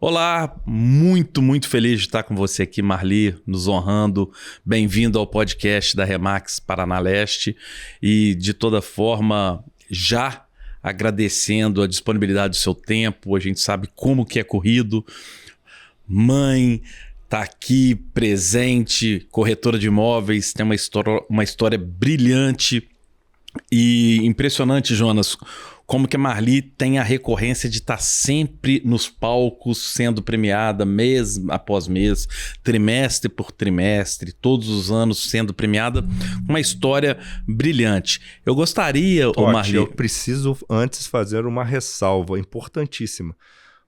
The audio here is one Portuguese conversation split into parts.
Olá, muito feliz de estar com você aqui, Marli, nos honrando. Bem-vindo ao podcast da Remax Paraná Leste e, de toda forma, já agradecendo a disponibilidade do seu tempo. A gente sabe como que é corrido. Mãe, tá aqui presente, corretora de imóveis, tem uma história brilhante e impressionante, Jonas. Como que a Marli tem a recorrência de estar sempre nos palcos, sendo premiada mês após mês, trimestre por trimestre, todos os anos sendo premiada. Uma história brilhante. Eu gostaria, Marli... Eu preciso antes fazer uma ressalva importantíssima,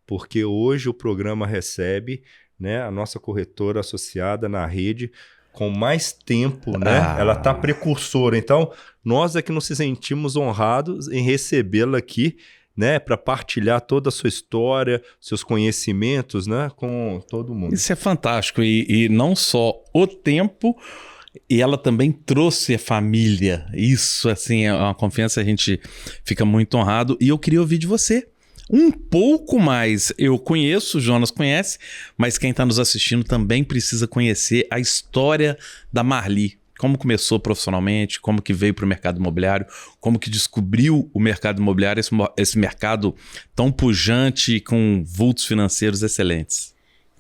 porque hoje o programa recebe, né, a nossa corretora associada na rede com mais tempo, né? Ela está precursora. Então, nós é que nos sentimos honrados em recebê-la aqui, né? Para partilhar toda a sua história, seus conhecimentos, né? Com todo mundo. Isso é fantástico. E não só o tempo, e ela também trouxe a família. Isso, assim, é uma confiança, a gente fica muito honrado. E eu queria ouvir de você um pouco mais. Eu conheço, o Jonas conhece, mas quem está nos assistindo também precisa conhecer a história da Marli. Como começou profissionalmente, como que veio para o mercado imobiliário, como que descobriu o mercado imobiliário, esse mercado tão pujante com vultos financeiros excelentes.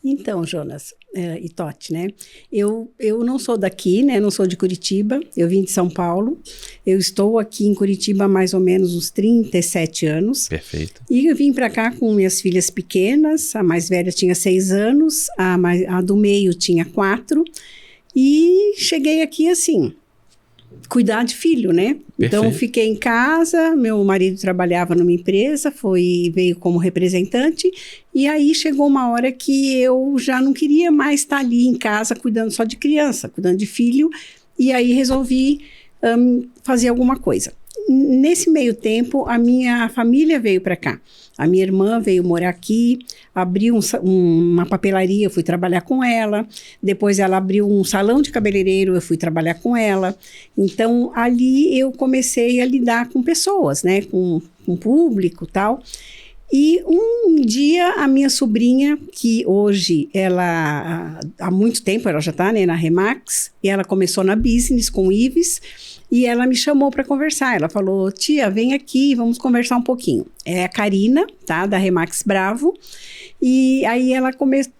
Então, Jonas e Totti, né? Eu não sou daqui, né? Não sou de Curitiba, eu vim de São Paulo. Eu estou aqui em Curitiba há mais ou menos uns 37 anos. Perfeito. E eu vim para cá com minhas filhas pequenas. A mais velha tinha 6 anos, a do meio tinha 4. E cheguei aqui assim, cuidar de filho, né? Perfeito. Então, fiquei em casa, meu marido trabalhava numa empresa, veio como representante, e aí chegou uma hora que eu já não queria mais estar ali em casa cuidando só de criança, cuidando de filho, e aí resolvi fazer alguma coisa. Nesse meio tempo, a minha família veio para cá. A minha irmã veio morar aqui, abriu uma papelaria, eu fui trabalhar com ela. Depois ela abriu um salão de cabeleireiro, eu fui trabalhar com ela. Então, ali eu comecei a lidar com pessoas, né? Com público e tal. E um dia a minha sobrinha, que hoje ela, há muito tempo, ela já está, né, na Remax, e ela começou na Business com o Ives, e ela me chamou para conversar. Ela falou: tia, vem aqui, vamos conversar um pouquinho. É a Karina, tá, da Remax Bravo. E aí ela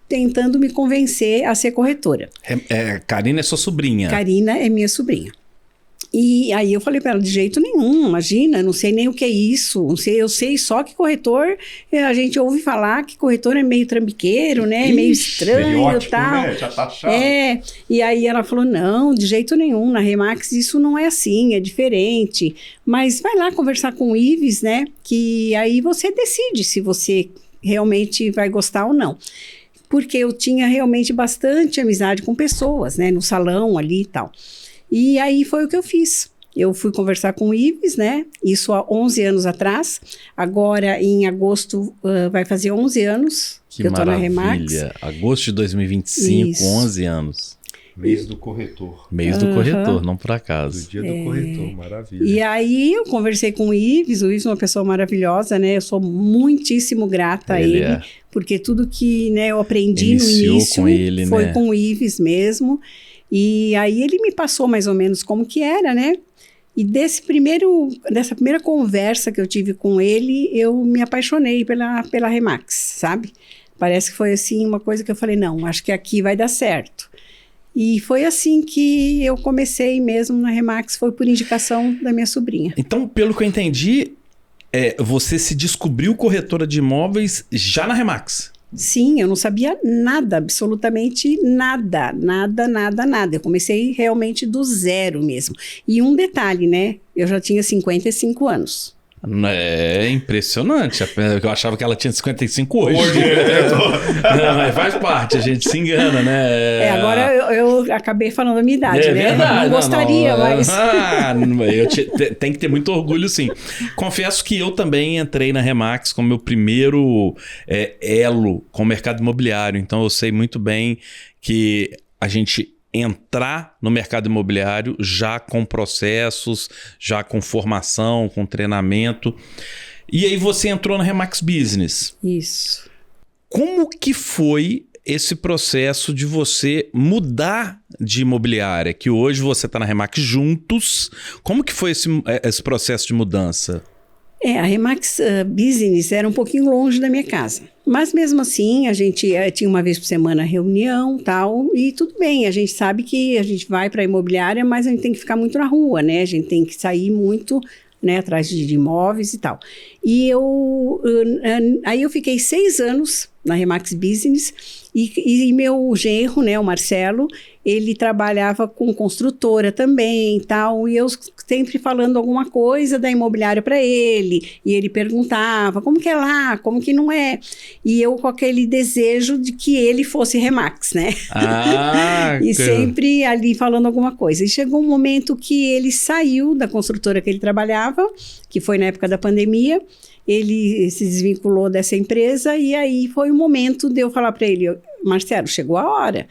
tentando me convencer a ser corretora. Karina é sua sobrinha? Karina é minha sobrinha. E aí eu falei para ela: de jeito nenhum, imagina, não sei nem o que é isso, não sei, eu sei só que corretor, a gente ouve falar que corretor é meio trambiqueiro, né, meio estranho e tal. Né? Já tá chato. E aí ela falou: não, de jeito nenhum, na Remax isso não é assim, é diferente, mas vai lá conversar com o Ives, né, que aí você decide se você realmente vai gostar ou não. Porque eu tinha realmente bastante amizade com pessoas, né, no salão ali e tal. E aí foi o que eu fiz. Eu fui conversar com o Ives, né? Isso há 11 anos atrás. Agora, em agosto, vai fazer 11 anos que eu tô na Remax. Agosto de 2025, Isso. 11 anos. Mês do corretor. Mês do corretor, não por acaso. Do dia do corretor, maravilha. E aí eu conversei com o Ives é uma pessoa maravilhosa, né? Eu sou muitíssimo grata a ele, porque tudo que, né, eu aprendi no início com ele, foi, né, com o Ives mesmo. E aí ele me passou mais ou menos como que era, né? E dessa primeira conversa que eu tive com ele, eu me apaixonei pela Remax, sabe? Parece que foi assim uma coisa que eu falei: não, acho que aqui vai dar certo. E foi assim que eu comecei mesmo na Remax, foi por indicação da minha sobrinha. Então, pelo que eu entendi, você se descobriu corretora de imóveis já na Remax? Sim, eu não sabia nada, absolutamente nada. Eu comecei realmente do zero mesmo. E um detalhe, né? Eu já tinha 55 anos. É impressionante. Eu achava que ela tinha 55 hoje. Não, mas faz parte, a gente se engana, né? Agora eu acabei falando a minha idade, né? Verdade, não gostaria, mas... Tem que ter muito orgulho, sim. Confesso que eu também entrei na Remax como meu primeiro elo com o mercado imobiliário. Então eu sei muito bem que a gente entrar no mercado imobiliário já com processos, já com formação, com treinamento. E aí você entrou na Remax Business. Isso. Como que foi esse processo de você mudar de imobiliária? Que hoje você está na Remax juntos. Como que foi esse processo de mudança? A Remax Business era um pouquinho longe da minha casa. Mas mesmo assim, a gente tinha uma vez por semana reunião, tal, e tudo bem. A gente sabe que a gente vai para a imobiliária, mas a gente tem que ficar muito na rua, né? A gente tem que sair muito, né, atrás de imóveis e tal. E aí eu fiquei 6 anos na Remax Business e meu genro, né, o Marcelo, ele trabalhava com construtora também e tal, e eu sempre falando alguma coisa da imobiliária para ele, e ele perguntava, como que é lá, como que não é? E eu com aquele desejo de que ele fosse Remax, né? E sempre ali falando alguma coisa. E chegou um momento que ele saiu da construtora que ele trabalhava, que foi na época da pandemia. Ele se desvinculou dessa empresa e aí foi o momento de eu falar para ele, Marcelo, chegou a hora.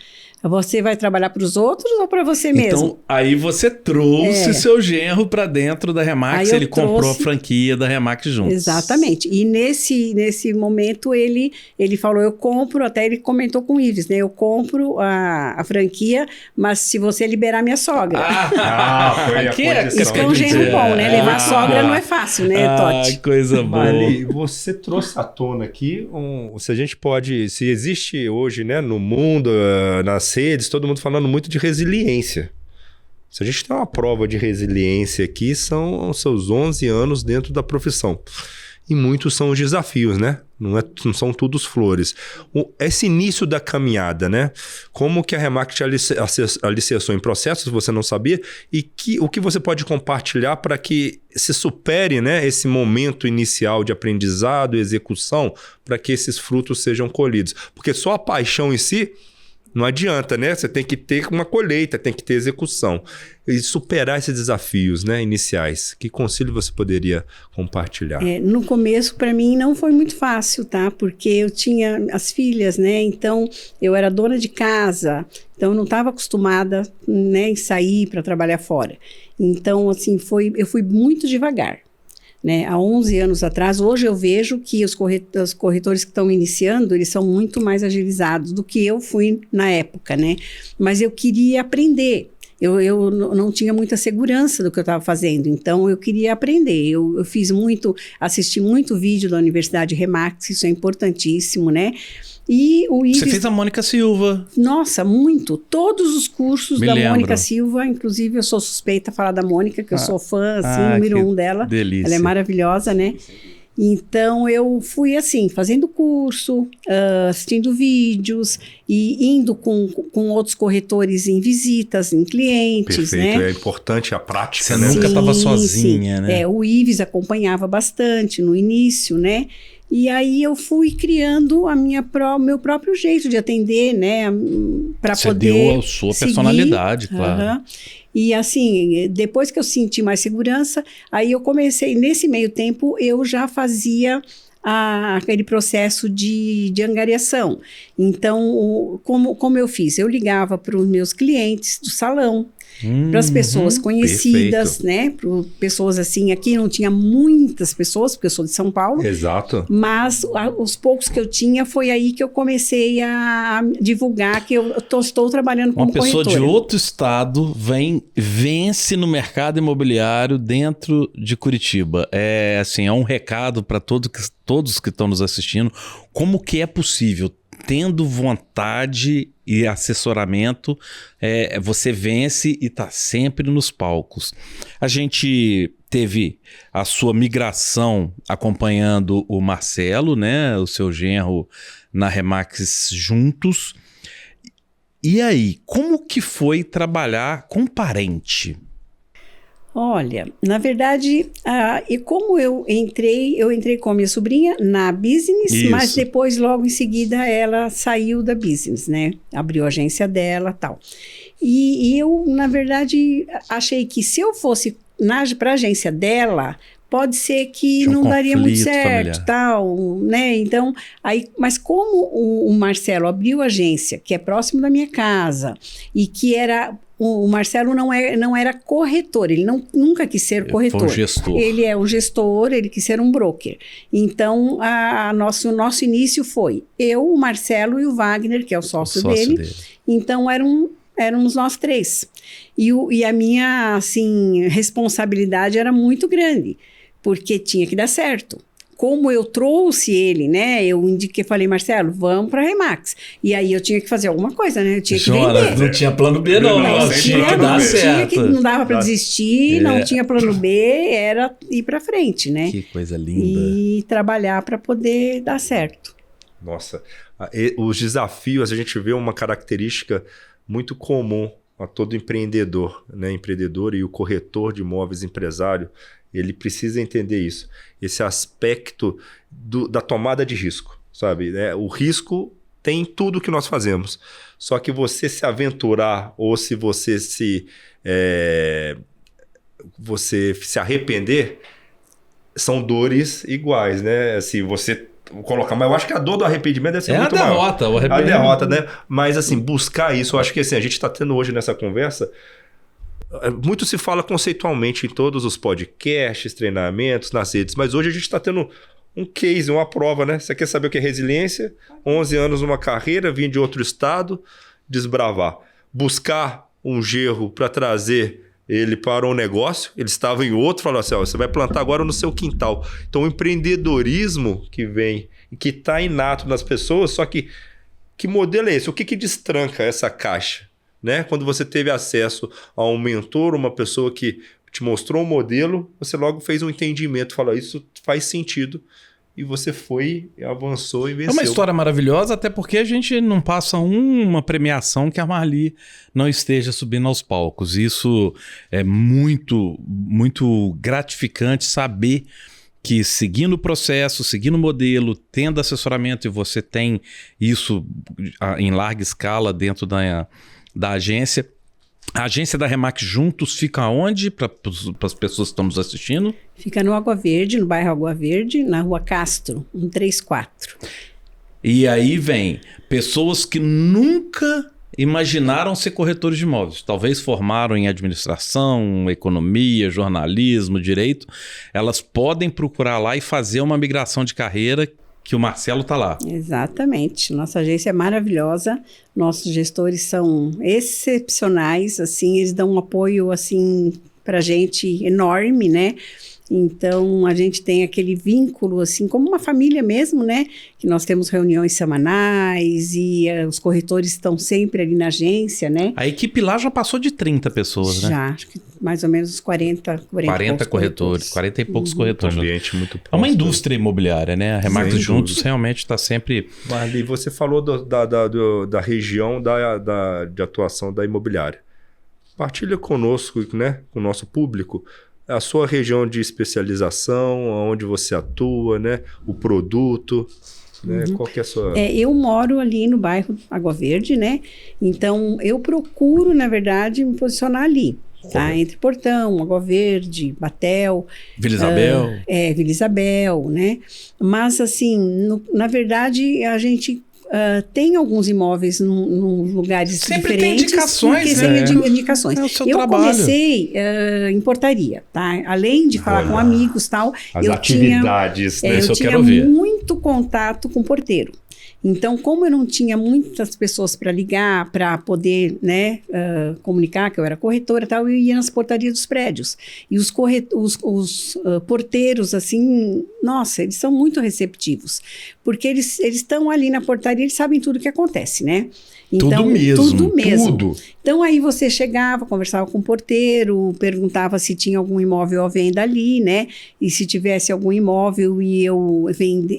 Você vai trabalhar para os outros ou para você mesmo? Então, aí você trouxe seu genro para dentro da Remax, ele comprou a franquia da Remax juntos. Exatamente. E nesse momento ele falou, eu compro, até ele comentou com o Ives, né? Eu compro a franquia, mas se você liberar minha sogra. Foi aqui isso é um genro bom, né? Levar a sogra não é fácil, né, Totti? Coisa boa. Marli, você trouxe à tona aqui, se existe hoje, né, no mundo, nas redes, todo mundo falando muito de resiliência. Se a gente tem uma prova de resiliência aqui, são os seus 11 anos dentro da profissão. E muitos são os desafios, né? Não são todos flores. Esse início da caminhada, né? Como que a Remax te alicerçou em processos, você não sabia, e o que você pode compartilhar para que se supere, né, esse momento inicial de aprendizado e execução, para que esses frutos sejam colhidos. Porque só a paixão em si não adianta, né? Você tem que ter uma colheita, tem que ter execução. E superar esses desafios, né, iniciais. Que conselho você poderia compartilhar? No começo, para mim, não foi muito fácil, tá? Porque eu tinha as filhas, né? Então, eu era dona de casa. Então, eu não estava acostumada, né, em sair para trabalhar fora. Então, assim, eu fui muito devagar. Né, há 11 anos atrás, hoje eu vejo que os corretores que estão iniciando, eles são muito mais agilizados do que eu fui na época, né? Mas eu queria aprender. Eu não tinha muita segurança do que eu estava fazendo, então eu queria aprender. Eu assisti muito vídeo da Universidade Remax, isso é importantíssimo, né? E o Ives... Você fez a Mônica Silva. Nossa, muito. Todos os cursos Mônica Silva, inclusive eu sou suspeita a falar da Mônica, que eu sou fã, assim, número 1 dela. Delícia. Ela é maravilhosa, né? Então, eu fui assim, fazendo curso, assistindo vídeos e indo com outros corretores em visitas, em clientes, Perfeito, né? É importante a prática, Você né? nunca estava sozinha, né? O Ives acompanhava bastante no início, né? E aí eu fui criando meu próprio jeito de atender, né? Para poder deu a sua personalidade, claro. E assim, depois que eu senti mais segurança, aí eu comecei, nesse meio tempo, eu já fazia aquele processo de angariação. Então, como eu fiz? Eu ligava para os meus clientes do salão, para as pessoas conhecidas, né? Para pessoas assim, aqui não tinha muitas pessoas, porque eu sou de São Paulo. Exato. Mas os poucos que eu tinha, foi aí que eu comecei a divulgar que eu estou trabalhando como corretora. Uma pessoa de outro estado vence no mercado imobiliário dentro de Curitiba. É um recado para todos que estão nos assistindo. Como que é possível? Tendo vontade e assessoramento, você vence e está sempre nos palcos. A gente teve a sua migração acompanhando o Marcelo, né, o seu genro, na Remax juntos. E aí, como que foi trabalhar com parente? Olha, na verdade, e como eu entrei com a minha sobrinha na business, Isso. mas depois, logo em seguida, ela saiu da business, né? Abriu a agência dela e tal. E eu, na verdade, achei que se eu fosse para a agência dela, pode ser que Tinha um não daria muito conflito certo, familiar. tal, né? Então, aí, mas como o Marcelo abriu a agência, que é próximo da minha casa, e que era... O Marcelo não era corretor, ele nunca quis ser corretor. Foi um gestor. Ele é um gestor, ele quis ser um broker. Então, o nosso início foi eu, o Marcelo e o Wagner, que é o sócio dele. Então, éramos nós três. E a minha, assim, responsabilidade era muito grande, porque tinha que dar certo. Como eu trouxe ele, né? Eu indiquei, falei, Marcelo, vamos para a Remax. E aí eu tinha que fazer alguma coisa, né? Eu tinha que vender. Não tinha plano B, não. Tinha que dar certo. Não dava para desistir, não tinha plano B, era ir para frente, né? Que coisa linda. E trabalhar para poder dar certo. Nossa, os desafios, a gente vê uma característica muito comum a todo empreendedor, né? Empreendedor e o corretor de imóveis, empresário, ele precisa entender isso. Esse aspecto da tomada de risco, sabe? O risco tem em tudo que nós fazemos. Só que você se aventurar ou se você se arrepender, são dores iguais, né? Assim, você colocar, mas eu acho que a dor do arrependimento deve ser muito maior. A derrota, né? Mas assim, buscar isso, eu acho que assim, a gente está tendo hoje nessa conversa, muito se fala conceitualmente em todos os podcasts, treinamentos, nas redes, mas hoje a gente está tendo um case, uma prova, né? Você quer saber o que é resiliência? 11 anos numa carreira, vim de outro estado, desbravar. Buscar um gerro para trazer ele para um negócio, ele estava em outro, falou assim, você vai plantar agora no seu quintal. Então o empreendedorismo que vem, que está inato nas pessoas, só que modelo é esse? O que destranca essa caixa? Né? Quando você teve acesso a um mentor, uma pessoa que te mostrou um modelo, você logo fez um entendimento, falou, isso faz sentido, e você foi, avançou e venceu. É uma história maravilhosa, até porque a gente não passa uma premiação que a Marli não esteja subindo aos palcos. Isso é muito, muito gratificante saber que seguindo o processo, seguindo o modelo, tendo assessoramento, e você tem isso em larga escala dentro da agência. A agência da Remax Juntos fica onde para as pessoas que estão nos assistindo? Fica no Água Verde, no bairro Água Verde, na Rua Castro, 134. E aí vem pessoas que nunca imaginaram ser corretores de imóveis. Talvez formaram em administração, economia, jornalismo, direito. Elas podem procurar lá e fazer uma migração de carreira, que o Marcelo está lá. Exatamente. Nossa agência é maravilhosa. Nossos gestores são excepcionais, assim, eles dão um apoio, assim, para a gente enorme, né? Então, a gente tem aquele vínculo, assim, como uma família mesmo, né? Que nós temos reuniões semanais e os corretores estão sempre ali na agência, né? A equipe lá já passou de 30 pessoas, né? Já, acho que mais ou menos 40 corretores, 40 e poucos corretores. Um ambiente muito próximo. É uma indústria imobiliária, né? A Remax Sem Juntos dúvida. realmente está sempre... Marli, você falou da região de atuação da imobiliária. Partilha conosco, né, com o nosso público, a sua região de especialização, onde você atua, né, o produto, né, qual que é a sua... Eu moro ali no bairro Água Verde, né? Então, eu procuro, na verdade, me posicionar ali. Tá? Entre Portão, Água Verde, Batel. Vila Isabel. Vila Isabel, né? Mas, assim, na verdade, a gente tem alguns imóveis em lugares Sempre diferentes. tem indicações, né? Sempre indicações. É o seu eu trabalho. Comecei em portaria, tá? Além de falar com amigos e tal, As eu atividades, tinha, né? Isso eu eu tinha quero ver. muito contato com porteiro. Então, como eu não tinha muitas pessoas para ligar, para poder, né, comunicar que eu era corretora e tal, eu ia nas portarias dos prédios. E os porteiros, assim, nossa, eles são muito receptivos. Porque eles estão ali na portaria, eles sabem tudo o que acontece, né? Então, tudo mesmo. Tudo. Então, aí você chegava, conversava com o porteiro, perguntava se tinha algum imóvel à venda ali, né? E se tivesse algum imóvel e eu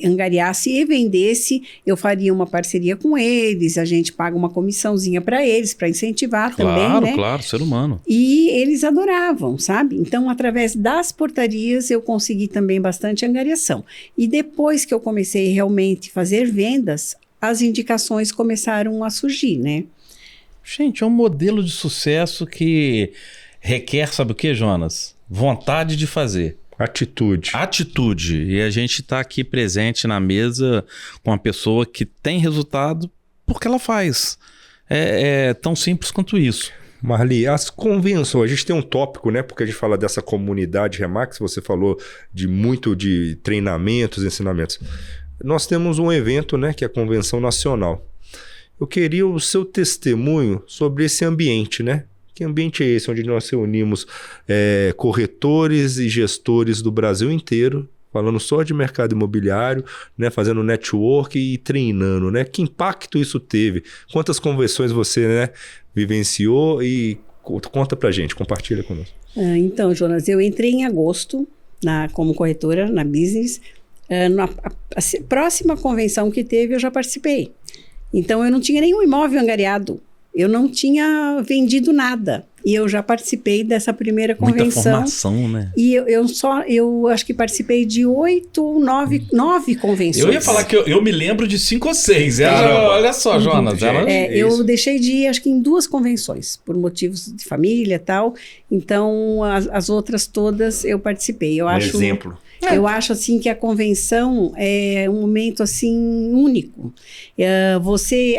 angariasse e vendesse, eu faria uma parceria com eles, a gente paga uma comissãozinha para eles, para incentivar também, né? Claro, ser humano. E eles adoravam, sabe? Então, através das portarias, eu consegui também bastante angariação. E depois que eu comecei realmente a fazer vendas, as indicações começaram a surgir, né? Gente, é um modelo de sucesso que requer, sabe o que, Jonas? Vontade de fazer. Atitude. E a gente está aqui presente na mesa com uma pessoa que tem resultado porque ela faz. É tão simples quanto isso. Marli, as convenções, a gente tem um tópico, né? Porque a gente fala dessa comunidade Remax, você falou muito de treinamentos, ensinamentos. Nós temos um evento, né? Que é a Convenção Nacional. Eu queria o seu testemunho sobre esse ambiente, né? Que ambiente é esse onde nós reunimos corretores e gestores do Brasil inteiro, falando só de mercado imobiliário, né, fazendo network e treinando, né? Que impacto isso teve? Quantas conversões você, né, vivenciou? E conta pra gente, compartilha conosco. Então, Jonas, eu entrei em agosto como corretora na Business. A próxima convenção que teve, eu já participei. Então, eu não tinha nenhum imóvel angariado. Eu não tinha vendido nada. E eu já participei dessa primeira convenção. Muita formação, né? E eu acho que participei de 9 convenções. Eu ia falar que eu me lembro de 5 ou 6. Olha só, Jonas. Eu deixei de ir, acho que em 2 convenções, por motivos de família e tal. Então, as outras todas eu participei. Exemplo. Eu acho assim que a convenção é um momento assim único. Você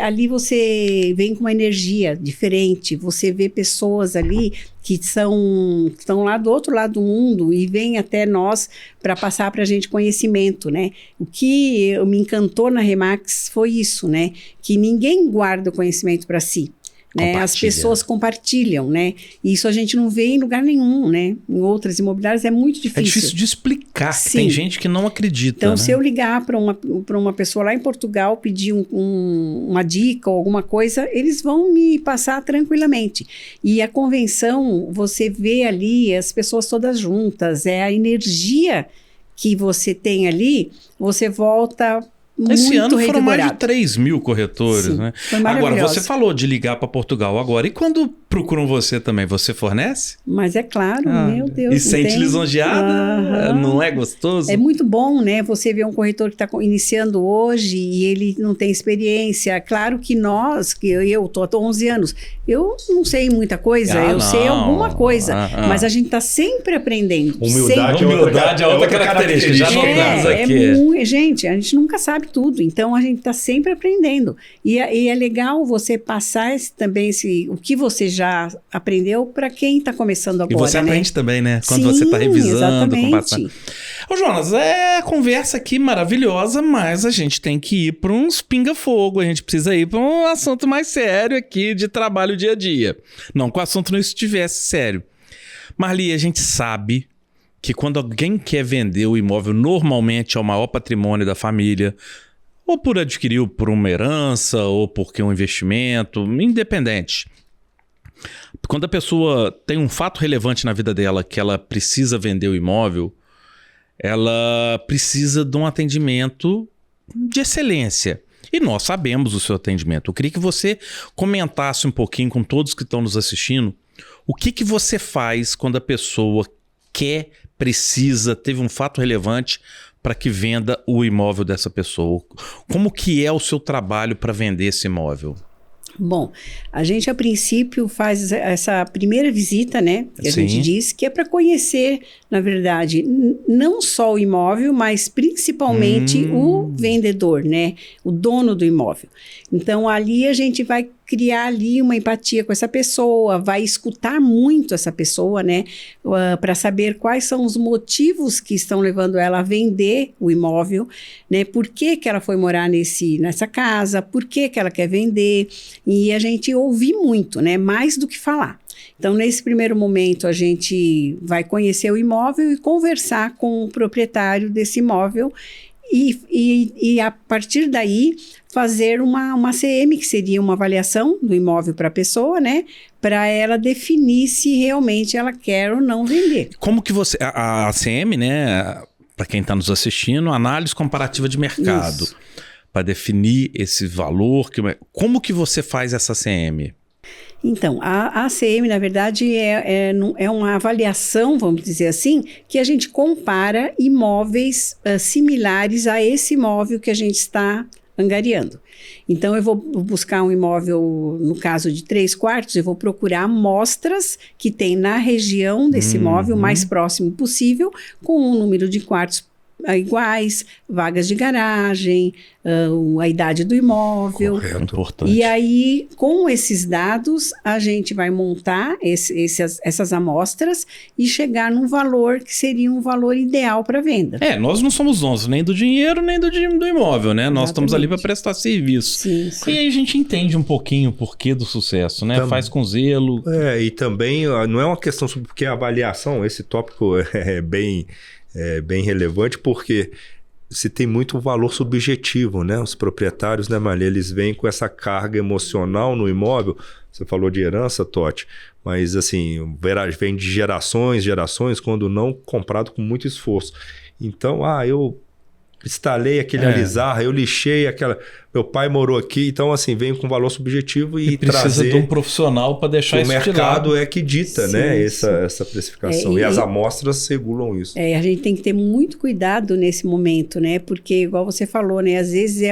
vem com uma energia diferente, você vê pessoas ali que estão lá do outro lado do mundo e vêm até nós para passar para a gente conhecimento, né? O que me encantou na Remax foi isso, né? Que ninguém guarda o conhecimento para si. Né? As pessoas compartilham, né? E isso a gente não vê em lugar nenhum, né? Em outras imobiliárias é muito difícil. É difícil de explicar. Tem gente que não acredita. Então, né? se eu ligar para uma pessoa lá em Portugal, pedir uma dica ou alguma coisa, eles vão me passar tranquilamente. E a convenção, você vê ali as pessoas todas juntas, é a energia que você tem ali, você volta... Esse ano foram revigorado. mais de 3 mil corretores, Sim, né? Foi agora, você falou de ligar para Portugal agora. E quando procuram você também, você fornece? Mas é claro, meu Deus. E sente lisonjeada? Não é gostoso? É muito bom, né? Você vê um corretor que está iniciando hoje e ele não tem experiência. Claro que eu estou há 11 anos, eu não sei muita coisa, eu sei alguma coisa. Mas a gente está sempre aprendendo. Humildade é outra característica. Já notamos aqui. Gente, a gente nunca sabe tudo, então a gente está sempre aprendendo. E é legal você passar também o que você já aprendeu para quem está começando agora. E você aprende também, né? Quando Sim, você está revisando, exatamente. Ô, Jonas, a conversa aqui maravilhosa, mas a gente tem que ir para uns pinga-fogo, a gente precisa ir para um assunto mais sério aqui de trabalho dia a dia. Não que o assunto não estivesse sério. Marli, a gente sabe que quando alguém quer vender o imóvel, normalmente é o maior patrimônio da família, ou por adquirir por uma herança, ou porque é um investimento, independente. Quando a pessoa tem um fato relevante na vida dela, que ela precisa vender o imóvel, ela precisa de um atendimento de excelência. E nós sabemos o seu atendimento. Eu queria que você comentasse um pouquinho com todos que estão nos assistindo, o que você faz quando a pessoa teve um fato relevante para que venda o imóvel dessa pessoa. Como que é o seu trabalho para vender esse imóvel? Bom, a gente a princípio faz essa primeira visita, né? Que a gente diz que é para conhecer, na verdade, não só o imóvel, mas principalmente o vendedor, né? O dono do imóvel. Então, ali a gente vai criar ali uma empatia com essa pessoa, vai escutar muito essa pessoa, né? Para saber quais são os motivos que estão levando ela a vender o imóvel, né? Por que ela foi morar nessa casa, por que ela quer vender, e a gente ouvir muito, né? Mais do que falar. Então, nesse primeiro momento, a gente vai conhecer o imóvel e conversar com o proprietário desse imóvel e a partir daí fazer uma CM, que seria uma avaliação do imóvel para a pessoa, né? Para ela definir se realmente ela quer ou não vender. Como que você... A CM, né? Para quem está nos assistindo, análise comparativa de mercado. Para definir esse valor. Como que você faz essa CM? Então, a ACM, na verdade, é uma avaliação, vamos dizer assim, que a gente compara imóveis similares a esse imóvel que a gente está angariando. Então, eu vou buscar um imóvel, no caso de 3 quartos, eu vou procurar amostras que tem na região desse imóvel, o mais próximo possível, com um número de quartos iguais, vagas de garagem, a idade do imóvel. Correto. Importante. E aí, com esses dados, a gente vai montar essas amostras e chegar num valor que seria um valor ideal para venda. Nós não somos donos nem do dinheiro, nem do imóvel, né? Nós estamos ali para Exatamente. prestar serviço. Sim, sim. E aí a gente entende um pouquinho o porquê do sucesso, né? Faz com zelo. E também não é uma questão sobre porque a avaliação, esse tópico é bem relevante, porque se tem muito valor subjetivo, né? Os proprietários, né, Marli, eles vêm com essa carga emocional no imóvel. Você falou de herança, Totti, mas assim, vem de gerações, quando não comprado com muito esforço. Então, eu instalei aquele alizar, eu lixei aquela... Meu pai morou aqui, então assim, vem com valor subjetivo e precisa trazer... de um profissional para deixar isso de lado. O mercado é que dita, Sim, né, sim. essa precificação. E as amostras regulam isso. A gente tem que ter muito cuidado nesse momento, né? Porque, igual você falou, né? Às vezes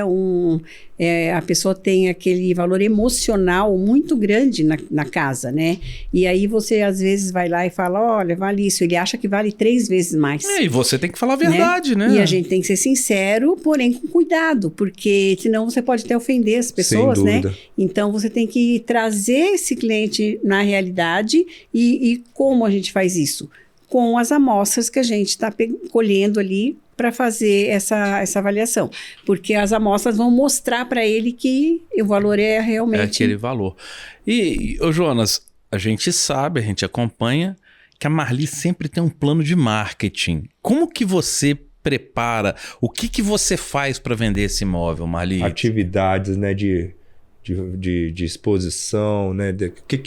a pessoa tem aquele valor emocional muito grande na casa, né? E aí você, às vezes, vai lá e fala, olha, vale isso. Ele acha que vale 3 vezes mais. E você tem que falar a verdade, né? E a gente tem que ser sincero, porém com cuidado, porque senão você pode até ofender as pessoas, Sem né? dúvida. Então você tem que trazer esse cliente na realidade e como a gente faz isso? Com as amostras que a gente está colhendo ali para fazer essa avaliação. Porque as amostras vão mostrar para ele que o valor é realmente... É aquele valor. E, Jonas, a gente sabe, a gente acompanha que a Marli sempre tem um plano de marketing. Como que você prepara? O que você faz para vender esse imóvel, Marli? Atividades, né, de exposição, né? Que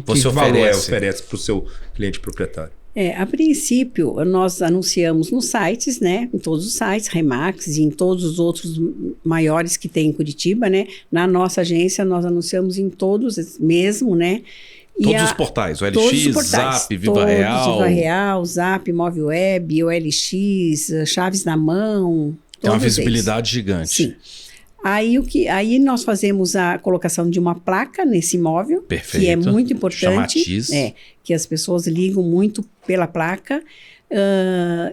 Você valor oferece para o seu cliente proprietário? A princípio, nós anunciamos nos sites, né? Em todos os sites, Remax e em todos os outros maiores que tem em Curitiba, né? Na nossa agência, nós anunciamos em todos mesmo, né? Todos os portais, o LX, Zap, Viva Real. Viva Real, Zap, Móvel Web, o LX, Chaves na Mão. Tem uma todos visibilidade eles. gigante. Sim. Aí nós fazemos a colocação de uma placa nesse imóvel, Perfeito. que é muito importante. Chamatiz. Que as pessoas ligam muito pela placa.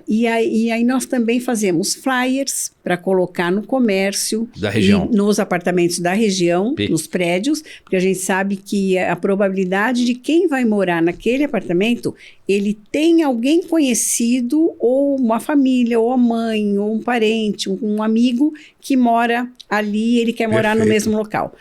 E aí nós também fazemos flyers para colocar no comércio da região, e nos apartamentos da região, nos prédios, porque a gente sabe que a probabilidade de quem vai morar naquele apartamento, ele tem alguém conhecido, ou uma família, ou a mãe, ou um parente, um amigo que mora ali, ele quer morar no mesmo local.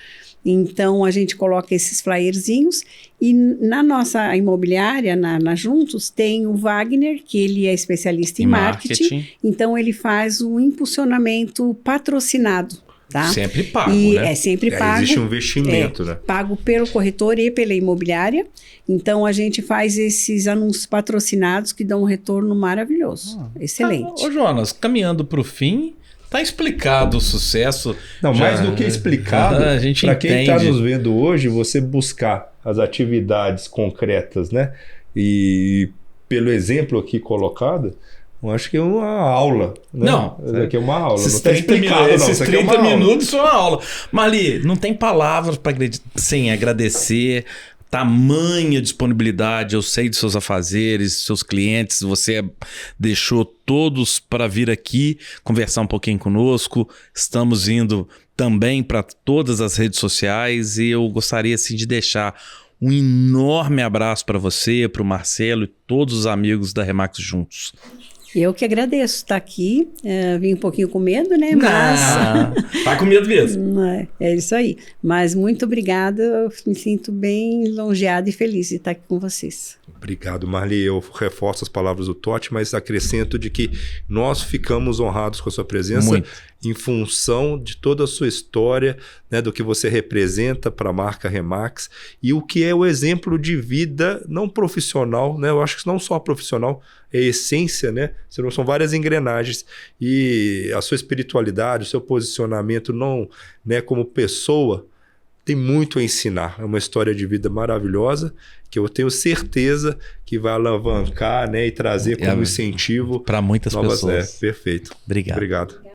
Então, a gente coloca esses flyerzinhos e na nossa imobiliária, na Juntos, tem o Wagner, que ele é especialista em marketing. Então, ele faz o impulsionamento patrocinado. Tá? Sempre pago, né? É sempre pago. Existe um investimento, né? Pago pelo corretor e pela imobiliária. Então, a gente faz esses anúncios patrocinados que dão um retorno maravilhoso. Excelente. Ô, Jonas, caminhando para o fim... Tá explicado o sucesso. Não, mais do que explicado, para quem está nos vendo hoje, você buscar as atividades concretas, né? E pelo exemplo aqui colocado, eu acho que é uma aula. Né? Não, aqui é uma aula. Esses não tá 30 explicado, esses 30 minutos são uma aula. Marli, não tem palavras sem agradecer. Tamanha disponibilidade, eu sei dos seus afazeres, seus clientes, você deixou todos para vir aqui conversar um pouquinho conosco. Estamos indo também para todas as redes sociais e eu gostaria assim, de deixar um enorme abraço para você, para o Marcelo e todos os amigos da Remax Juntos. Eu que agradeço estar aqui, vim um pouquinho com medo, né? Mas... tá com medo mesmo. É isso aí. Mas muito obrigada, eu me sinto bem lisonjeada e feliz de estar aqui com vocês. Obrigado, Marli. Eu reforço as palavras do Totti, mas acrescento de que nós ficamos honrados com a sua presença em função de toda a sua história, né, do que você representa para a marca Remax e o que é o exemplo de vida não profissional, né? Eu acho que não só profissional, é a essência, né? São várias engrenagens e a sua espiritualidade, o seu posicionamento não, né, como pessoa, tem muito a ensinar. É uma história de vida maravilhosa que eu tenho certeza que vai alavancar, né, e trazer como incentivo para muitas pessoas. Perfeito. Obrigado.